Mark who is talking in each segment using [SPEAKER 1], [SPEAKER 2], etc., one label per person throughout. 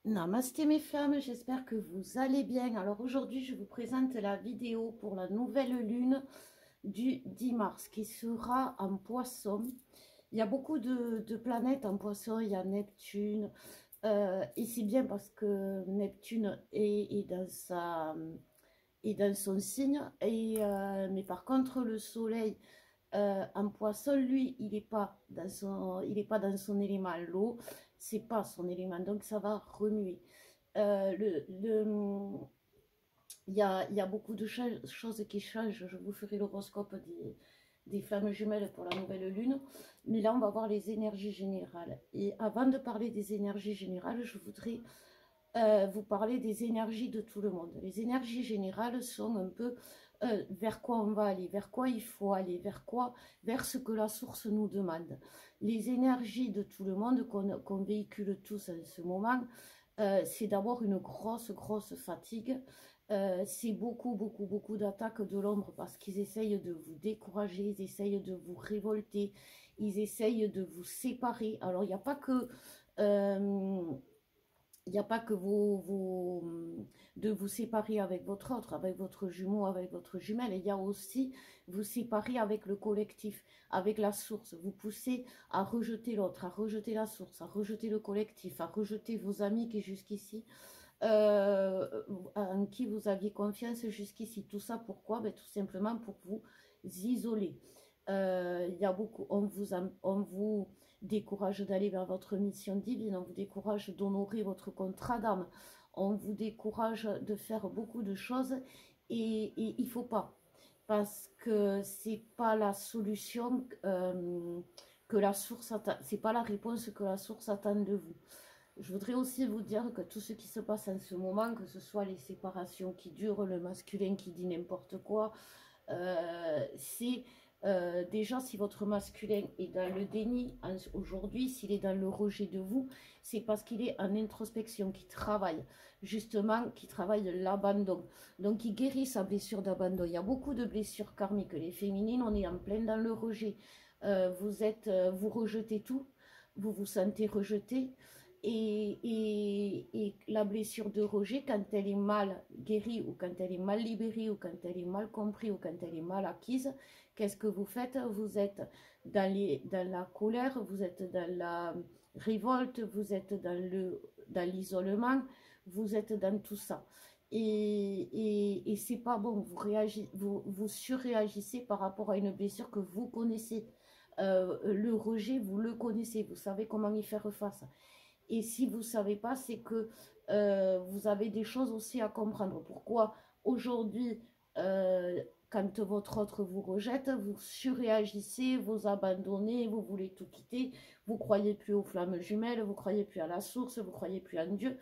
[SPEAKER 1] Namasté mes femmes, j'espère que vous allez bien. Alors aujourd'hui, je vous présente la vidéo pour la nouvelle lune du 10 mars qui sera en poisson. Il y a beaucoup de planètes en poisson, il y a Neptune, et c'est bien parce que Neptune est dans son signe, mais par contre le soleil en poisson, lui, il est pas dans son élément. L'eau, c'est pas son élément, donc ça va remuer. Euh, le, le, il y a beaucoup de choses qui changent. Je vous ferai l'horoscope des flammes jumelles pour la nouvelle lune. Mais là, on va voir les énergies générales. Et avant de parler des énergies générales, je voudrais vous parler des énergies de tout le monde. Les énergies générales sont un peu vers quoi on va aller, vers quoi il faut aller, vers ce que la source nous demande. Les énergies de tout le monde qu'on véhicule tous en ce moment, c'est d'abord une grosse fatigue. C'est beaucoup d'attaques de l'ombre parce qu'ils essayent de vous décourager, ils essayent de vous révolter, ils essayent de vous séparer. Alors, il n'y a pas que... il n'y a pas que de vous séparer avec votre autre, avec votre jumeau, avec votre jumelle. Il y a aussi vous séparer avec le collectif, avec la source. Vous poussez à rejeter l'autre, à rejeter la source, à rejeter le collectif, à rejeter vos amis qui jusqu'ici, en qui vous aviez confiance jusqu'ici. Tout ça pourquoi? Ben, tout simplement pour vous isoler. Il y a beaucoup, on vous décourage d'aller vers votre mission divine, on vous décourage d'honorer votre contrat d'âme, on vous décourage de faire beaucoup de choses et il ne faut pas, parce que c'est pas la solution que la source attend, c'est pas la réponse que la source attend de vous. Je voudrais aussi vous dire que tout ce qui se passe en ce moment, que ce soit les séparations qui durent, le masculin qui dit n'importe quoi, c'est déjà si votre masculin est dans le déni aujourd'hui, s'il est dans le rejet de vous, c'est parce qu'il est en introspection, qui travaille justement, qui travaille l'abandon. Donc il guérit sa blessure d'abandon. Il y a beaucoup de blessures karmiques. Les féminines, on est en plein dans le rejet. Vous rejetez tout, vous vous sentez rejeté. Et la blessure de rejet, quand elle est mal guérie ou quand elle est mal libérée ou quand elle est mal comprise ou quand elle est mal acquise, qu'est-ce que vous faites? Vous êtes dans la colère, vous êtes dans la révolte, vous êtes dans l'isolement, vous êtes dans tout ça. Et c'est pas bon, vous surréagissez par rapport à une blessure que vous connaissez. Le rejet, vous le connaissez, vous savez comment y faire face. Et si vous ne savez pas, c'est que vous avez des choses aussi à comprendre. Pourquoi aujourd'hui, quand votre autre vous rejette, vous surréagissez, vous abandonnez, vous voulez tout quitter, vous croyez plus aux flammes jumelles, vous croyez plus à la source, vous croyez plus en Dieu.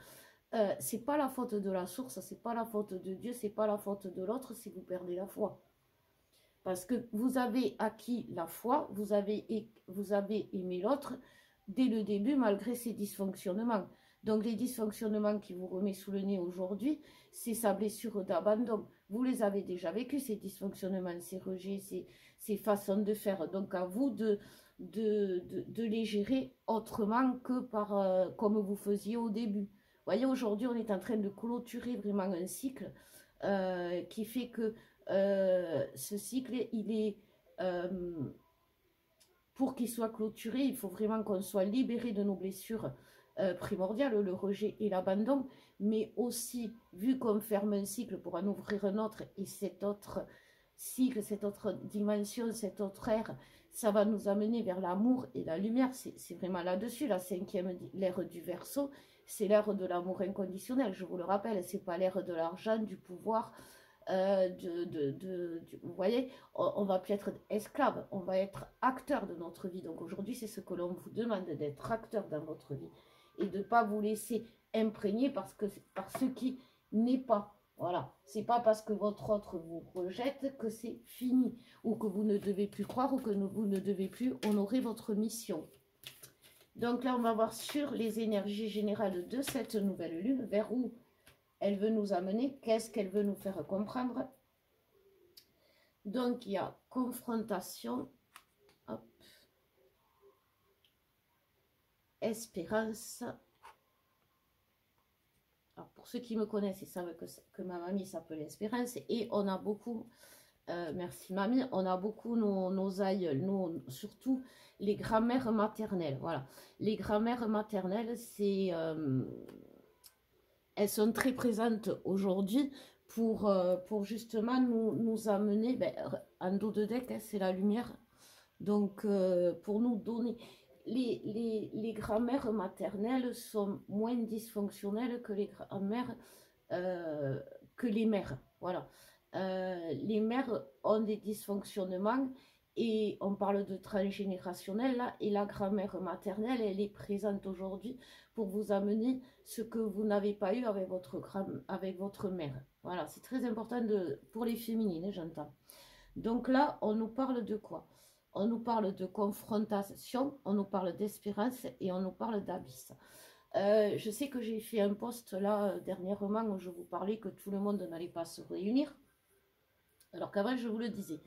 [SPEAKER 1] C'est pas la faute de la source, c'est pas la faute de Dieu, c'est pas la faute de l'autre si vous perdez la foi. Parce que vous avez acquis la foi, vous avez aimé l'autre dès le début malgré ses dysfonctionnements. Donc les dysfonctionnements qui vous remet sous le nez aujourd'hui, c'est sa blessure d'abandon. Vous les avez déjà vécus, ces dysfonctionnements, ces rejets, ces façons de faire. Donc à vous de les gérer autrement que comme vous faisiez au début. Vous voyez, aujourd'hui, on est en train de clôturer vraiment un cycle qui fait que ce cycle, pour qu'il soit clôturé, il faut vraiment qu'on soit libéré de nos blessures primordiales, le rejet et l'abandon, mais aussi, vu qu'on ferme un cycle pour en ouvrir un autre, et cet autre cycle, cette autre dimension, cette autre ère, ça va nous amener vers l'amour et la lumière. C'est vraiment là-dessus, la cinquième, l'ère du Verseau, c'est l'ère de l'amour inconditionnel, je vous le rappelle, c'est pas l'ère de l'argent, du pouvoir, vous voyez, on va plus être esclave, on va être acteur de notre vie. Donc aujourd'hui, c'est ce que l'on vous demande, d'être acteur dans votre vie et de ne pas vous laisser imprégner par ce qui n'est pas. Voilà, c'est pas parce que votre autre vous rejette que c'est fini ou que vous ne devez plus croire ou que vous ne devez plus honorer votre mission. Donc là, on va voir sur les énergies générales de cette nouvelle lune, vers où elle veut nous amener, qu'est-ce qu'elle veut nous faire comprendre. Donc, il y a confrontation, hop, espérance, pour ceux qui me connaissent, ils savent que ma mamie s'appelle Espérance. Et on a beaucoup, merci mamie, on a beaucoup nos aïeuls, surtout les grands-mères maternelles. Voilà, les grands-mères maternelles, elles sont très présentes aujourd'hui pour justement nous amener, ben, en dos de deck, hein, c'est la lumière. Donc, pour nous donner... Les grands-mères maternelles sont moins dysfonctionnelles que les grands-mères, que les mères. Voilà. Les mères ont des dysfonctionnements et on parle de transgénérationnel là, et la grand-mère maternelle, elle est présente aujourd'hui pour vous amener ce que vous n'avez pas eu avec votre mère. Voilà, c'est très important pour les féminines, hein, j'entends. Donc là, on nous parle de quoi? On nous parle de confrontation, on nous parle d'espérance et on nous parle d'abysse. Je sais que j'ai fait un post là dernièrement où je vous parlais que tout le monde n'allait pas se réunir. Alors qu'avant, je vous le disais.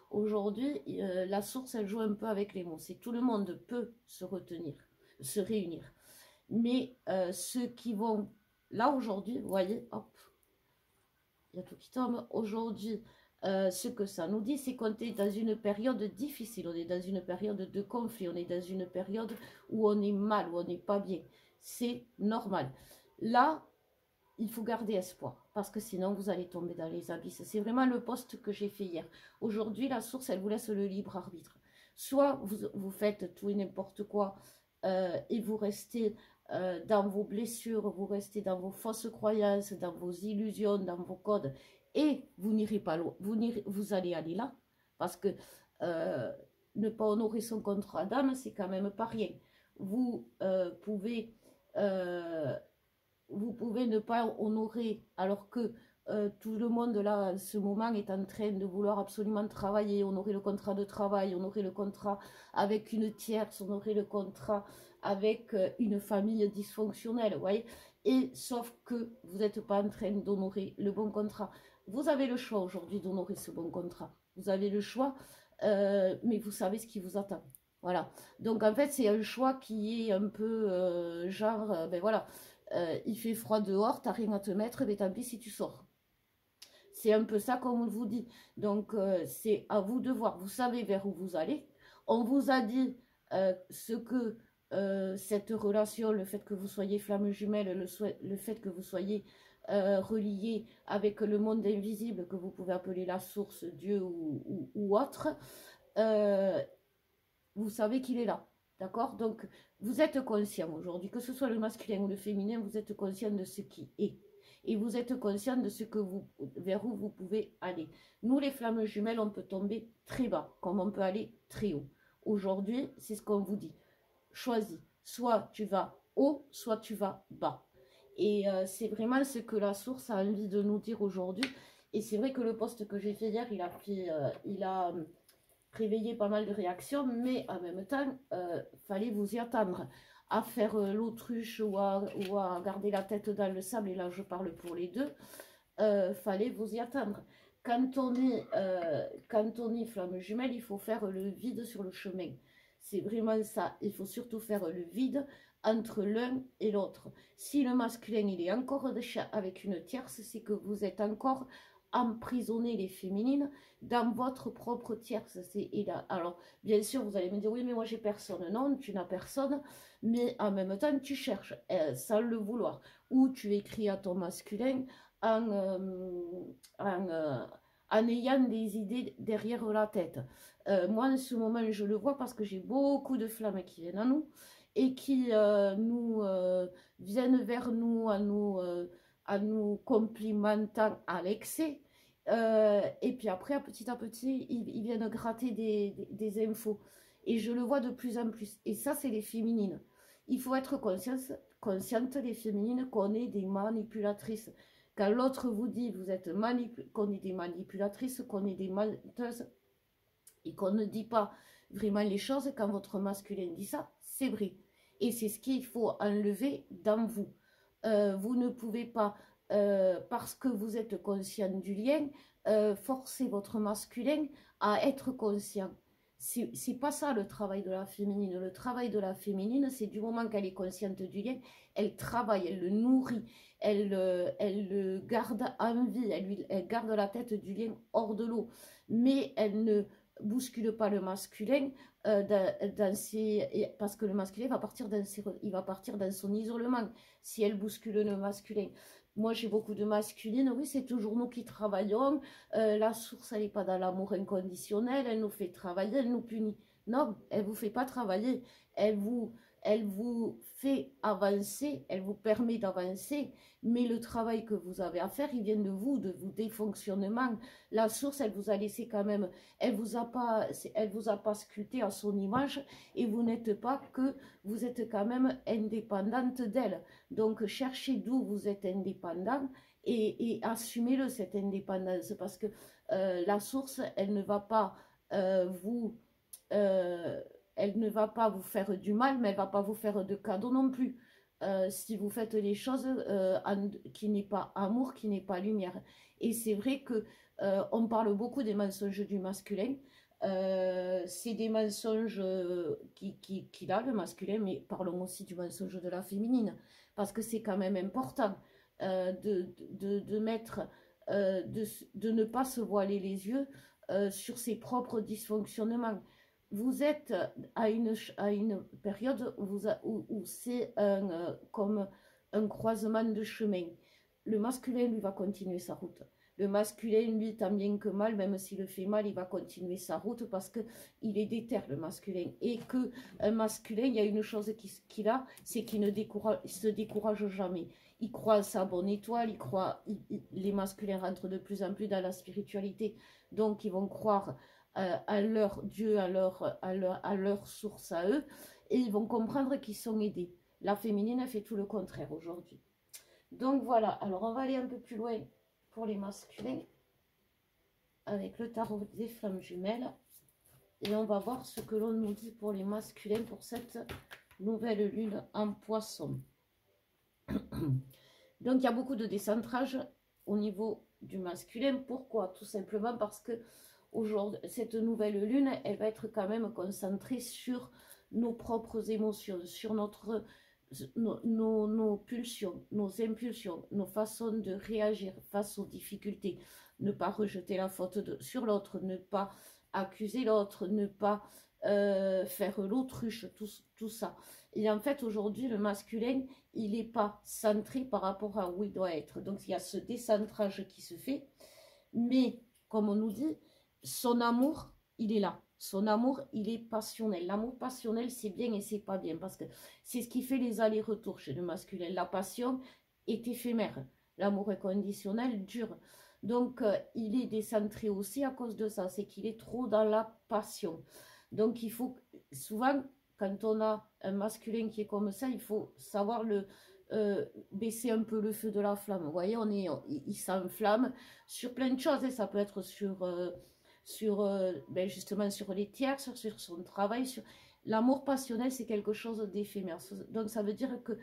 [SPEAKER 1] Aujourd'hui, la source, elle joue un peu avec les mots. C'est tout le monde peut se réunir. Mais ceux qui vont... Là, aujourd'hui, vous voyez, hop, il y a tout qui tombe. Aujourd'hui... ce que ça nous dit, c'est qu'on est dans une période difficile, on est dans une période de conflit, on est dans une période où on est mal, où on n'est pas bien. C'est normal. Là, il faut garder espoir, parce que sinon vous allez tomber dans les abysses. C'est vraiment le post que j'ai fait hier. Aujourd'hui, la source, elle vous laisse le libre arbitre. Soit vous faites tout et n'importe quoi, et vous restez dans vos blessures, vous restez dans vos fausses croyances, dans vos illusions, dans vos codes, et vous n'irez pas loin, vous allez aller là, parce que ne pas honorer son contrat d'âme, c'est quand même pas rien. Vous pouvez ne pas honorer, alors que tout le monde là, en ce moment, est en train de vouloir absolument travailler, honorer le contrat de travail, honorer le contrat avec une tierce, honorer le contrat avec une famille dysfonctionnelle, vous voyez. Et sauf que vous n'êtes pas en train d'honorer le bon contrat. Vous avez le choix aujourd'hui d'honorer ce bon contrat. Vous avez le choix, mais vous savez ce qui vous attend. Voilà. Donc en fait, c'est un choix qui est un peu genre, ben voilà, il fait froid dehors, t'as rien à te mettre, mais tant pis si tu sors. C'est un peu ça comme on vous dit. Donc c'est à vous de voir. Vous savez vers où vous allez. On vous a dit ce que cette relation, le fait que vous soyez flamme jumelle, le fait que vous soyez relié avec le monde invisible que vous pouvez appeler la source, Dieu ou autre, vous savez qu'il est là, d'accord? Donc vous êtes conscient aujourd'hui, que ce soit le masculin ou le féminin, vous êtes conscient de ce qui est. Et vous êtes conscient de ce que vers où vous pouvez aller. Nous, les flammes jumelles, on peut tomber très bas, comme on peut aller très haut. Aujourd'hui, c'est ce qu'on vous dit. Choisis. Soit tu vas haut, soit tu vas bas. Et c'est vraiment ce que la source a envie de nous dire aujourd'hui. Et c'est vrai que le post que j'ai fait hier, il a réveillé pas mal de réactions, mais en même temps, fallait vous y attendre. À faire l'autruche ou à garder la tête dans le sable, et là je parle pour les deux, fallait vous y attendre. Quand on est flamme jumelle, il faut faire le vide sur le chemin. C'est vraiment ça. Il faut surtout faire le vide entre l'un et l'autre. Si le masculin il est encore avec une tierce, c'est que vous êtes encore emprisonné, les féminines, dans votre propre tierce. Alors, bien sûr, vous allez me dire, oui, mais moi j'ai personne. Non, tu n'as personne, mais en même temps, tu cherches, sans le vouloir. Ou tu écris à ton masculin en ayant des idées derrière la tête. Moi, en ce moment, je le vois parce que j'ai beaucoup de flammes qui viennent à nous et qui viennent vers nous en nous complimentant à l'excès. Et puis après, à petit, ils viennent gratter des infos. Et je le vois de plus en plus. Et ça, c'est les féminines. Il faut être consciente, les féminines, qu'on est des manipulatrices. Quand l'autre vous dit qu'on est des manipulatrices, qu'on est des menteuses, et qu'on ne dit pas vraiment les choses, quand votre masculin dit ça, c'est vrai. Et c'est ce qu'il faut enlever dans vous. Vous ne pouvez pas, parce que vous êtes conscient du lien, forcer votre masculin à être conscient. C'est pas ça le travail de la féminine. Le travail de la féminine, c'est du moment qu'elle est consciente du lien, elle travaille, elle le nourrit, elle le garde en vie, elle garde la tête du lien hors de l'eau. Mais elle ne bouscule pas le masculin parce que le masculin va partir il va partir dans son isolement si elle bouscule le masculin. Moi, j'ai beaucoup de masculines. Oui, c'est toujours nous qui travaillons. La source, elle n'est pas dans l'amour inconditionnel. Elle nous fait travailler, elle nous punit. Non, elle ne vous fait pas travailler. Elle vous, elle vous fait avancer, elle vous permet d'avancer. Mais le travail que vous avez à faire, il vient de vos dysfonctionnements. La source, elle vous a laissé quand même, elle vous a pas sculpté à son image. Et vous n'êtes pas que, vous êtes quand même indépendante d'elle. Donc, cherchez d'où vous êtes indépendant et assumez-le, cette indépendance. Parce que la source, elle ne va pas vous... elle ne va pas vous faire du mal, mais elle ne va pas vous faire de cadeaux non plus. Si vous faites les choses qui n'est pas amour, qui n'est pas lumière. Et c'est vrai que on parle beaucoup des mensonges du masculin. C'est des mensonges qu'il a, le masculin, mais parlons aussi du mensonge de la féminine, parce que c'est quand même important de mettre, de ne pas se voiler les yeux sur ses propres dysfonctionnements. Vous êtes à une période où c'est comme un croisement de chemin. Le masculin, lui, va continuer sa route. Le masculin, lui, tant bien que mal, même s'il le fait mal, il va continuer sa route parce qu'il est déter, le masculin. Et qu'un masculin, il y a une chose qu'il a, c'est qu'il ne se décourage jamais. Il croit à sa bonne étoile, les masculins rentrent de plus en plus dans la spiritualité. Donc, ils vont croire à leur Dieu, à leur source à eux, et ils vont comprendre qu'ils sont aidés. La féminine a fait tout le contraire aujourd'hui. Donc voilà, alors on va aller un peu plus loin pour les masculins, avec le tarot des flammes jumelles, et on va voir ce que l'on nous dit pour les masculins pour cette nouvelle lune en poisson. Donc il y a beaucoup de décentrage au niveau du masculin. Pourquoi? Tout simplement parce que aujourd'hui, cette nouvelle lune, elle va être quand même concentrée sur nos propres émotions, sur nos pulsions, nos impulsions, nos façons de réagir face aux difficultés. Ne pas rejeter la faute sur l'autre, ne pas accuser l'autre, ne pas faire l'autruche, tout ça. Et en fait, aujourd'hui, le masculin, il n'est pas centré par rapport à où il doit être. Donc, il y a ce décentrage qui se fait. Mais, comme on nous dit, son amour, il est là. Son amour, il est passionnel. L'amour passionnel, c'est bien et c'est pas bien. Parce que c'est ce qui fait les allers-retours chez le masculin. La passion est éphémère. L'amour inconditionnel dure. Donc, il est décentré aussi à cause de ça. C'est qu'il est trop dans la passion. Donc, il faut souvent, quand on a un masculin qui est comme ça, il faut savoir baisser un peu le feu de la flamme. Vous voyez, il s'enflamme sur plein de choses. Et ça peut être justement sur les tierces, sur son travail. L'amour passionnel, c'est quelque chose d'éphémère. Donc, ça veut dire que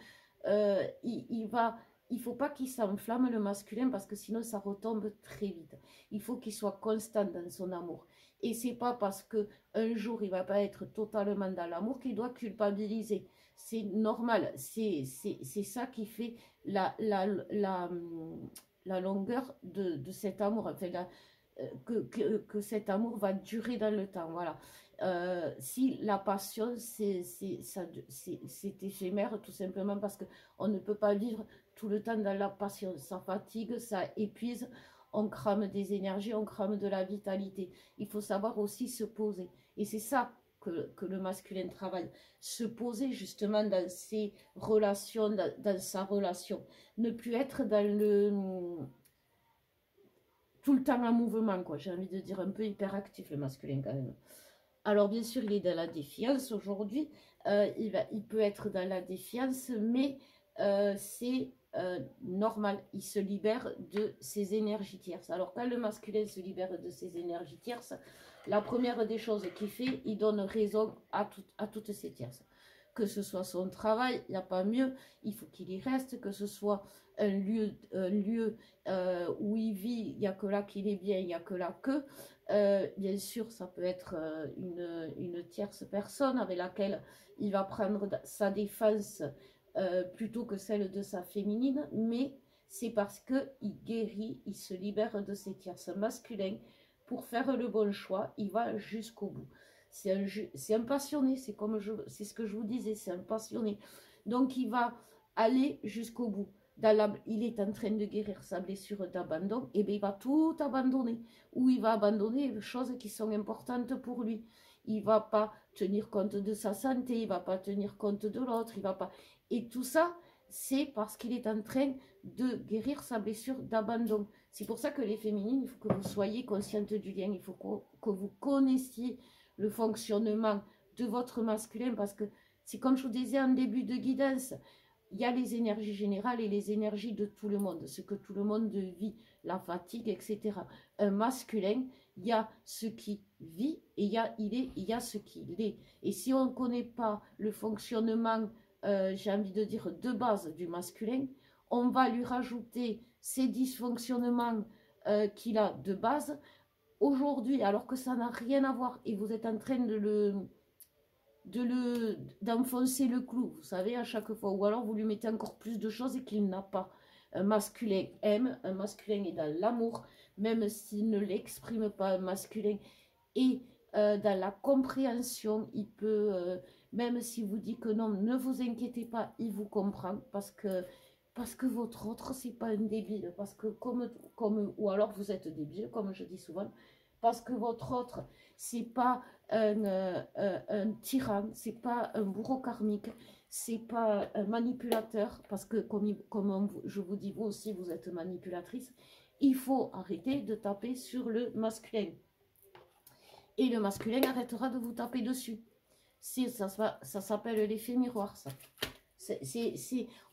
[SPEAKER 1] il faut pas qu'il s'enflamme le masculin parce que sinon ça retombe très vite. Il faut qu'il soit constant dans son amour. Et c'est pas parce que un jour il va pas être totalement dans l'amour qu'il doit culpabiliser. C'est normal. C'est ça qui fait la longueur de cet amour. Enfin, que cet amour va durer dans le temps. Voilà. Si la passion, c'est éphémère, tout simplement parce qu'on ne peut pas vivre tout le temps dans la passion. Ça fatigue, ça épuise, on crame des énergies, on crame de la vitalité. Il faut savoir aussi se poser. Et c'est ça que le masculin travaille. Se poser justement dans ses relations, dans sa relation. Ne plus être dans tout le temps en mouvement, quoi. J'ai envie de dire un peu hyperactif, le masculin, quand même. Alors, bien sûr, il est dans la défiance aujourd'hui. Il peut être dans la défiance, mais c'est normal. Il se libère de ses énergies tierces. Alors, quand le masculin se libère de ses énergies tierces, la première des choses qu'il fait, il donne raison à toutes ses tierces. que ce soit son travail, il n'y a pas mieux, il faut qu'il y reste, que ce soit un lieu où il vit, il n'y a que là qu'il est bien, il n'y a que là que. Bien sûr, ça peut être une tierce personne avec laquelle il va prendre sa défense plutôt que celle de sa féminine, mais c'est parce qu'il guérit, il se libère de ses tierces masculins pour faire le bon choix, il va jusqu'au bout. C'est un passionné, c'est ce que je vous disais, c'est un passionné. Donc il va aller jusqu'au bout. Il est en train de guérir sa blessure d'abandon, et bien il va tout abandonner. Ou il va abandonner les choses qui sont importantes pour lui. Il ne va pas tenir compte de sa santé, il ne va pas tenir compte de l'autre, il va pas. Et tout ça, c'est parce qu'il est en train de guérir sa blessure d'abandon. C'est pour ça que les féminines, il faut que vous soyez conscientes du lien, il faut que vous connaissiez le fonctionnement de votre masculin, parce que c'est comme je vous disais en début de guidance, il y a les énergies générales et les énergies de tout le monde, ce que tout le monde vit, la fatigue, etc. Un masculin, il y a ce qui vit et il y a ce qu'il est. Et si on ne connaît pas le fonctionnement, j'ai envie de dire, de base du masculin, on va lui rajouter ces dysfonctionnements qu'il a de base aujourd'hui, alors que ça n'a rien à voir. Et vous êtes en train d'enfoncer le clou, vous savez, à chaque fois. Ou alors vous lui mettez encore plus de choses et qu'il n'a pas. Un masculin aime, un masculin est dans l'amour, même s'il ne l'exprime pas, un masculin est dans la compréhension. Il peut, même si vous dit que non, ne vous inquiétez pas, il vous comprend, parce que votre autre, c'est pas un débile, parce que ou alors vous êtes débile, comme je dis souvent, parce que votre autre, c'est pas un tyran, c'est pas un bourreau karmique, c'est pas un manipulateur, parce que je vous dis, vous aussi, vous êtes manipulatrice. Il faut arrêter de taper sur le masculin. Et le masculin arrêtera de vous taper dessus. Ça s'appelle l'effet miroir, ça.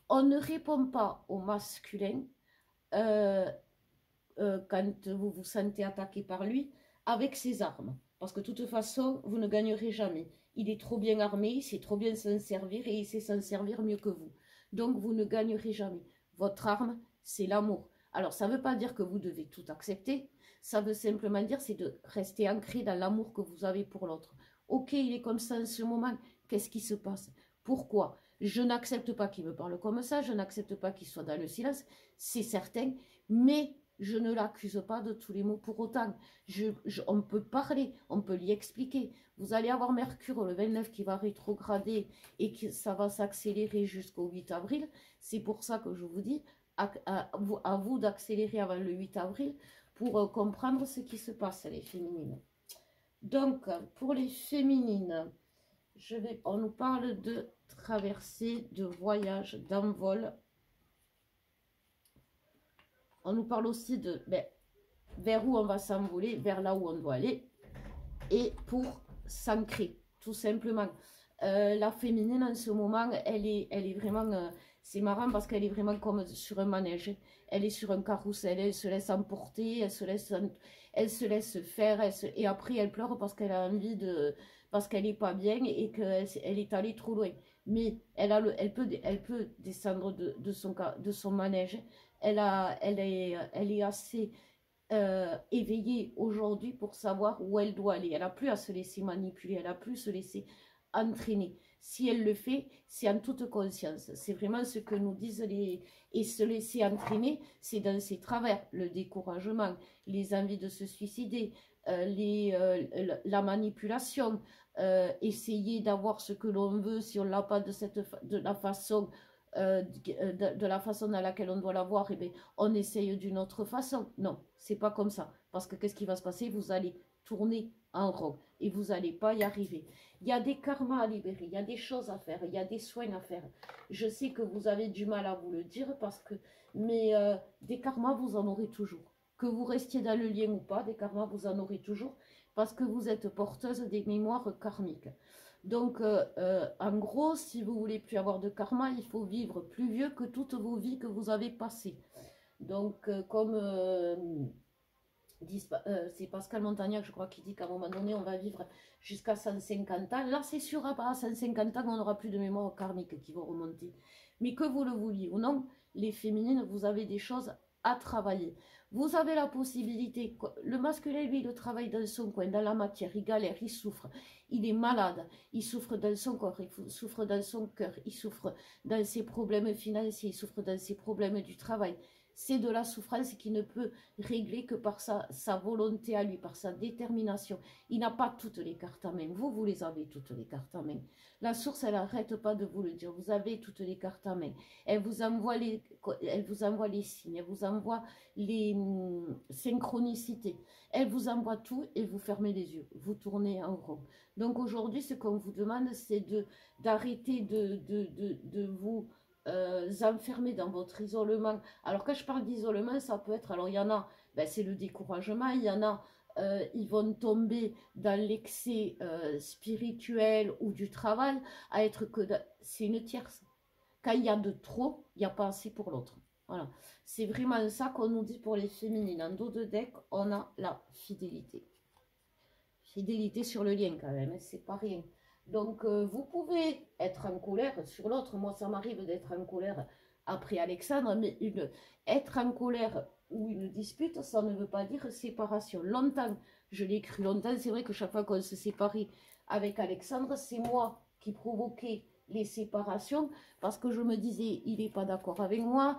[SPEAKER 1] On ne répond pas au masculin quand vous vous sentez attaqué par lui avec ses armes. Parce que de toute façon, vous ne gagnerez jamais. Il est trop bien armé, il sait trop bien s'en servir et il sait s'en servir mieux que vous. Donc, vous ne gagnerez jamais. Votre arme, c'est l'amour. Alors, ça ne veut pas dire que vous devez tout accepter. Ça veut simplement dire, c'est de rester ancré dans l'amour que vous avez pour l'autre. Ok, il est comme ça en ce moment. Qu'est-ce qui se passe? Pourquoi? Je n'accepte pas qu'il me parle comme ça. Je n'accepte pas qu'il soit dans le silence. C'est certain. Mais je ne l'accuse pas de tous les mots pour autant. On peut parler, on peut lui expliquer. Vous allez avoir Mercure le 29 qui va rétrograder et que ça va s'accélérer jusqu'au 8 avril. C'est pour ça que je vous dis, à vous d'accélérer avant le 8 avril pour comprendre ce qui se passe, les féminines. Donc, pour les féminines, on nous parle de traversée, de voyage, d'envol. On nous parle aussi de vers où on va s'envoler, vers là où on doit aller, et pour s'ancrer, tout simplement. La féminine, en ce moment, elle est vraiment... c'est marrant parce qu'elle est vraiment comme sur un manège. Elle est sur un carrousel, elle se laisse emporter, elle se laisse faire, et après elle pleure parce qu'elle a envie de... parce qu'elle n'est pas bien et qu'elle est allée trop loin. Mais elle peut descendre de son manège. Elle est assez éveillée aujourd'hui pour savoir où elle doit aller. Elle n'a plus à se laisser manipuler, elle n'a plus à se laisser entraîner. Si elle le fait, c'est en toute conscience. C'est vraiment ce que nous disent Et se laisser entraîner, c'est dans ses travers. Le découragement, les envies de se suicider, la manipulation, essayer d'avoir ce que l'on veut si on ne l'a pas de la façon dans laquelle on doit l'avoir, on essaye d'une autre façon. Non, c'est pas comme ça. Parce que qu'est-ce qui va se passer? Vous allez tourner en rond et vous n'allez pas y arriver. Il y a des karmas à libérer, il y a des choses à faire, il y a des soins à faire. Je sais que vous avez du mal à vous le dire, mais des karmas, vous en aurez toujours. Que vous restiez dans le lien ou pas, des karmas, vous en aurez toujours, parce que vous êtes porteuse des mémoires karmiques. Donc, en gros, si vous voulez plus avoir de karma, il faut vivre plus vieux que toutes vos vies que vous avez passées. Donc, C'est Pascal Montagnac, je crois, qui dit qu'à un moment donné, on va vivre jusqu'à 150 ans. Là, c'est sûr, à 150 ans, on n'aura plus de mémoire karmique qui vont remonter. Mais que vous le vouliez ou non, les féminines, vous avez des choses à travailler. Vous avez la possibilité, le masculin, lui, il travaille dans son coin, dans la matière, il galère, il souffre, il est malade, il souffre dans son corps, il souffre dans son cœur, il souffre dans ses problèmes financiers, il souffre dans ses problèmes du travail. C'est de la souffrance qu'il ne peut régler que par sa volonté à lui, par sa détermination. Il n'a pas toutes les cartes en main. Vous, vous les avez toutes les cartes en main. La source, elle n'arrête pas de vous le dire. Vous avez toutes les cartes en main. Elle vous envoie les signes, elle vous envoie les synchronicités. Elle vous envoie tout et vous fermez les yeux. Vous tournez en rond. Donc aujourd'hui, ce qu'on vous demande, c'est d'arrêter de vous enfermer dans votre isolement. Alors quand je parle d'isolement, ça peut être, alors il y en a, ben, c'est le découragement, il y en a, ils vont tomber dans l'excès spirituel ou du travail, à être que, c'est une tierce. Quand il y a de trop, il n'y a pas assez pour l'autre. Voilà, c'est vraiment ça qu'on nous dit pour les féminines. En dos de deck, on a la fidélité. Fidélité sur le lien quand même, c'est pas rien. Donc, vous pouvez être en colère sur l'autre. Moi, ça m'arrive d'être en colère après Alexandre, mais être en colère ou une dispute, ça ne veut pas dire séparation. Longtemps, je l'ai cru longtemps. C'est vrai que chaque fois qu'on se séparait avec Alexandre, c'est moi qui provoquais les séparations parce que je me disais, il n'est pas d'accord avec moi,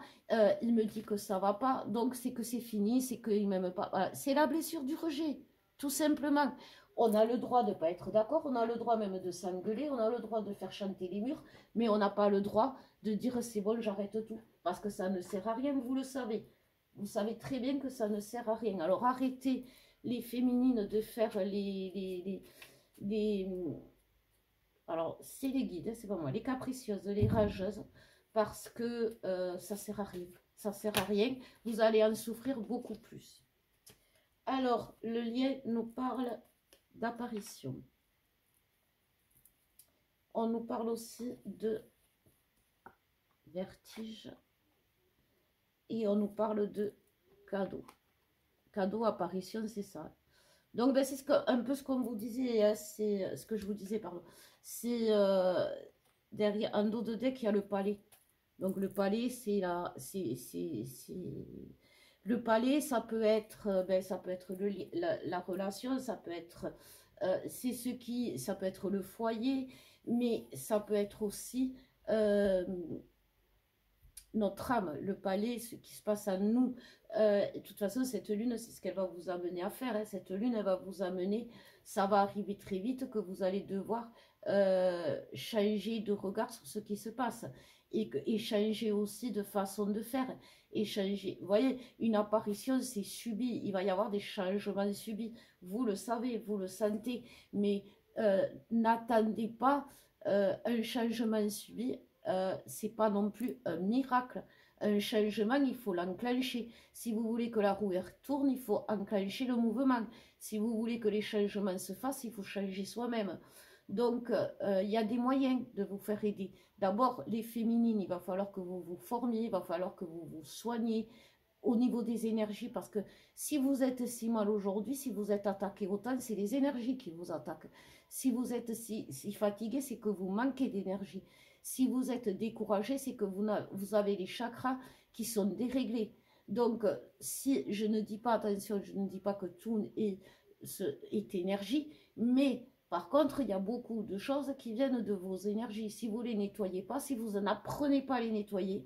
[SPEAKER 1] il me dit que ça va pas, donc c'est que c'est fini, c'est qu'il ne m'aime pas. Voilà. C'est la blessure du rejet, tout simplement. On a le droit de ne pas être d'accord, on a le droit même de s'engueuler, on a le droit de faire chanter les murs, mais on n'a pas le droit de dire c'est bon, j'arrête tout. Parce que ça ne sert à rien, vous le savez. Vous savez très bien que ça ne sert à rien. Alors arrêtez les féminines de faire alors c'est les guides, c'est pas moi, les capricieuses, les rageuses, parce que ça sert à rien. Ça sert à rien, vous allez en souffrir beaucoup plus. Alors, le lien nous parle d'apparition. On nous parle aussi de vertige et on nous parle de cadeau. Cadeau, apparition, c'est ça. Donc, ben, c'est un peu ce qu'on vous disait, c'est ce que je vous disais, pardon. C'est derrière, en dos de deck, il y a le palais. Donc, le palais, c'est la... Le palais, ça peut être, ça peut être la relation, ça peut être... c'est ce qui... Ça peut être le foyer, mais ça peut être aussi... notre âme, le palais, ce qui se passe à nous. De toute façon, cette lune, c'est ce qu'elle va vous amener à faire. Hein. Cette lune, elle va vous amener, ça va arriver très vite que vous allez devoir changer de regard sur ce qui se passe. Et changer aussi de façon de faire. Et changer, vous voyez, une apparition, c'est subi. Il va y avoir des changements subis. Vous le savez, vous le sentez. Mais n'attendez pas un changement subi. C'est pas non plus un miracle. Un changement, il faut l'enclencher. Si vous voulez que la roue tourne, il faut enclencher le mouvement. Si vous voulez que les changements se fassent, il faut changer soi-même. Donc, il y a des moyens de vous faire aider. D'abord, les féminines, il va falloir que vous vous formiez, il va falloir que vous vous soigniez au niveau des énergies, parce que si vous êtes si mal aujourd'hui, si vous êtes attaqué autant, c'est les énergies qui vous attaquent. Si vous êtes si fatigué, c'est que vous manquez d'énergie. Si vous êtes découragé, c'est que vous avez les chakras qui sont déréglés. Donc, si je ne dis pas, attention, je ne dis pas que tout est énergie, mais par contre, il y a beaucoup de choses qui viennent de vos énergies. Si vous ne les nettoyez pas, si vous n'apprenez pas à les nettoyer,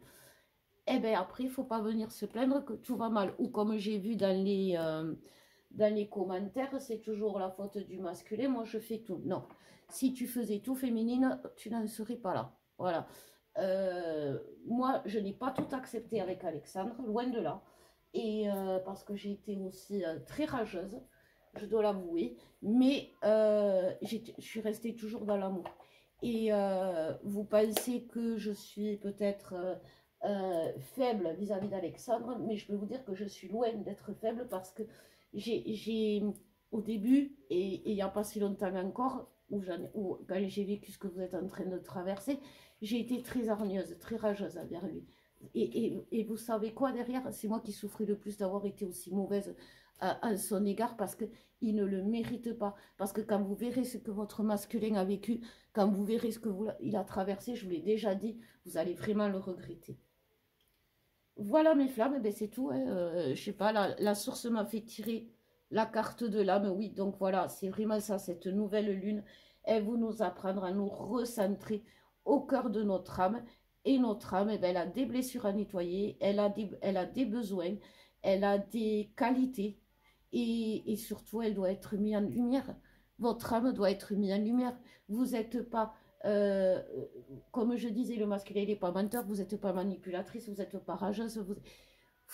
[SPEAKER 1] eh bien après, il ne faut pas venir se plaindre que tout va mal. Ou comme j'ai vu dans les commentaires, c'est toujours la faute du masculin, moi je fais tout. Non, si tu faisais tout féminine, tu n'en serais pas là. Voilà. Moi, je n'ai pas tout accepté avec Alexandre, loin de là. Et parce que j'ai été aussi très rageuse, je dois l'avouer. Mais je suis restée toujours dans l'amour. Et vous pensez que je suis peut-être faible vis-à-vis d'Alexandre, mais je peux vous dire que je suis loin d'être faible parce que j'ai au début, et il n'y a pas si longtemps encore, quand j'ai vécu ce que vous êtes en train de traverser, j'ai été très hargneuse, très rageuse envers lui. Et vous savez quoi derrière? C'est moi qui souffrais le plus d'avoir été aussi mauvaise à son égard parce qu'il ne le mérite pas. Parce que quand vous verrez ce que votre masculin a vécu, quand vous verrez ce que il a traversé, je vous l'ai déjà dit, vous allez vraiment le regretter. Voilà mes flammes, ben c'est tout. Hein. Je sais pas, la source m'a fait tirer la carte de l'âme. Oui, donc voilà, c'est vraiment ça, cette nouvelle lune. Elle vous nous apprendre à nous recentrer au cœur de notre âme. Et notre âme, eh ben, elle a des blessures à nettoyer, elle a des besoins, elle a des qualités. Et surtout, elle doit être mise en lumière. Votre âme doit être mise en lumière. Vous n'êtes pas euh, comme je disais, le masculin n'est pas menteur, vous n'êtes pas manipulatrice, vous n'êtes pas rageuse, vous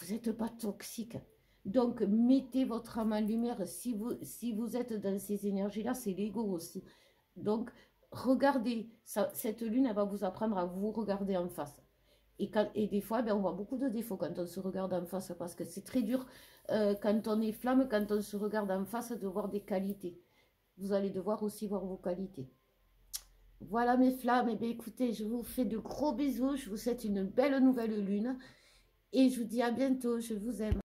[SPEAKER 1] n'êtes pas toxique. Donc, mettez votre âme en lumière. Si vous êtes dans ces énergies-là, c'est l'ego aussi. Donc, regardez, cette lune, elle va vous apprendre à vous regarder en face. Et des fois, ben, on voit beaucoup de défauts quand on se regarde en face, parce que c'est très dur quand on est flamme, quand on se regarde en face, de voir des qualités. Vous allez devoir aussi voir vos qualités. Voilà mes flammes, et bien écoutez, je vous fais de gros bisous, je vous souhaite une belle nouvelle lune et je vous dis à bientôt, je vous aime.